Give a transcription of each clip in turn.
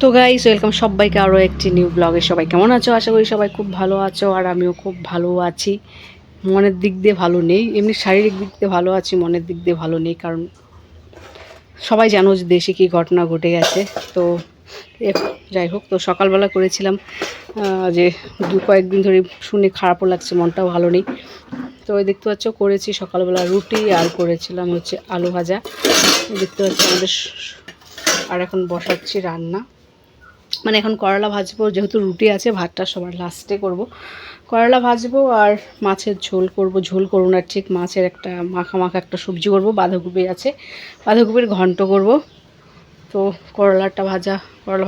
তো guys welcome সবাইকে আরও একটি নিউ ব্লগে। সবাই কেমন আছো? আশা করি সবাই খুব ভালো আছো, আর আমিও খুব ভালো আছি। মনের দিক দিয়ে ভালো নেই, এমনি শারীরিক দিক দিয়ে ভালো আছি, মনের দিক দিয়ে ভালো নেই। কারণ সবাই জানো যে দেশে কী ঘটনা ঘটে গেছে। তো যাই হোক, তো সকালবেলা করেছিলাম যে কয়েকদিন ধরে শুনে খারাপও লাগছে, মনটাও ভালো নেই। তো ওই দেখতে পাচ্ছ করেছি সকালবেলা রুটি, আর করেছিলাম হচ্ছে আলু ভাজা। দেখতে পাচ্ছি আমাদের, আর এখন বসাচ্ছি রান্না। মানে এখন করলা ভাজবো, যেহেতু রুটি আছে, ভাতটা সবার লাস্টে করব। করলা ভাজবো আর মাছের ঝোল করব। ঝোল করব না ঠিক, মাছের একটা মাখা মাখা একটা সবজি করব। বাঁধাকপি আছে, বাঁধাকপির ঘন্ট করব। তো করলা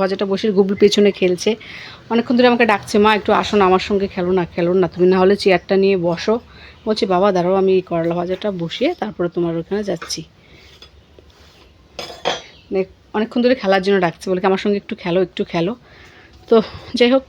ভাজাটা বসে গুবলু পেছনে খেলছে। অনেকক্ষণ ধরে আমাকে ডাকছে, মা একটু আসো না আমার সঙ্গে, খেলো না তুমি, না হলে চেয়ারটা নিয়ে বসো। বলছি বাবা দাঁড়াও, আমি এই করলা ভাজাটা বসিয়ে তারপরে তোমার ওখানে যাচ্ছি। অনেকক্ষণ ধরে খেলার জন্য ডাকছে, বলে আমার সঙ্গে একটু খেলো। তো যাই হোক,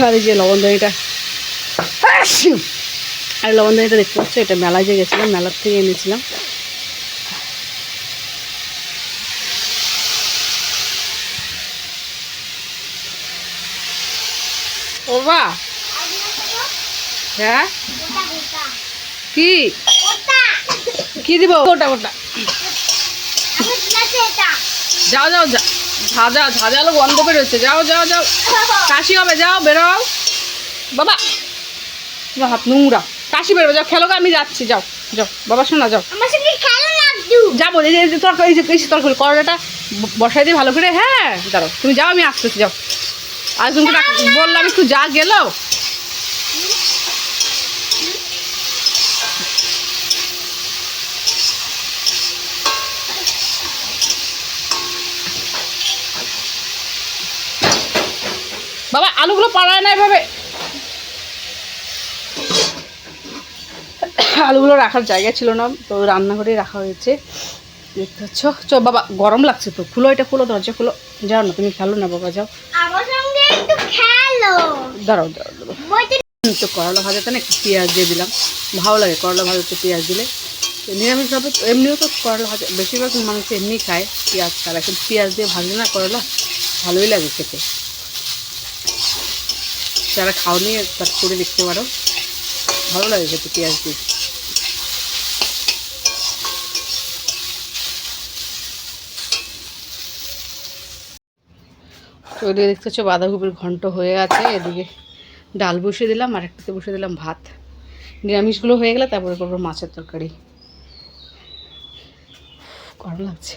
আর এই যে লবণদানিটা, দেখতে পাচ্ছ, এটা মেলায় যে গেছিলাম, মেলার থেকে এনেছিলাম। ও বা হ্যাঁ, কি কি দিব? ওটা যাও ঝাঁঝালো গন্ধ বেরোচ্ছে। যাও কাশি হবে, যাও বেরোও বাবা, হাত নোংরা, কাশি বেরোবে, যাও খেলো, আমি যাচ্ছি, যাও বাবা শোনা, যাও যাবো। এই যে তরকারি, তরকারি করলাটা বসাই দিয়ে ভালো করে। হ্যাঁ দাঁড়াও, তুমি যাও, আমি আসতেছি, যাও। আর তুমি বললাম একটু যা গেল। বাবা আলুগুলো পাড়ায় না এভাবে, আলুগুলো রাখার জায়গা ছিল না, তো রান্নাঘরে রাখা হয়েছে। দেখতে পাচ্ছ। বাবা গরম লাগছে তো, খুলো এটা, খুলো দরজা খুলো। যাও না তুমি, খেলো না বাবা, যাও। দাঁড়াও। তো করলা ভাজাতে না একটু পেঁয়াজ দিয়ে দিলাম, ভালো লাগে করলা ভাজাতে পেঁয়াজ দিলে। নিরামিষভাবে এমনিও তো করলা ভাজা বেশিরভাগ মানুষ এমনি খায় পেঁয়াজ ছাড়া, কিন্তু পেঁয়াজ দিয়ে ভাজলে না করলা ভালোই লাগে খেতে। যারা খাওনি তার করে দেখতে পারো, ভালো লাগে খেতে পেঁয়াজ দিয়ে। তো ওইদিকে দেখতে পাচ্ছ বাঁধাকপির ঘন্ট হয়ে আছে, এদিকে ডাল বসিয়ে দিলাম, আর একটাতে বসিয়ে দিলাম ভাত। নিরামিষগুলো হয়ে গেলে তারপরে করবো মাছের তরকারি। গরম লাগছে।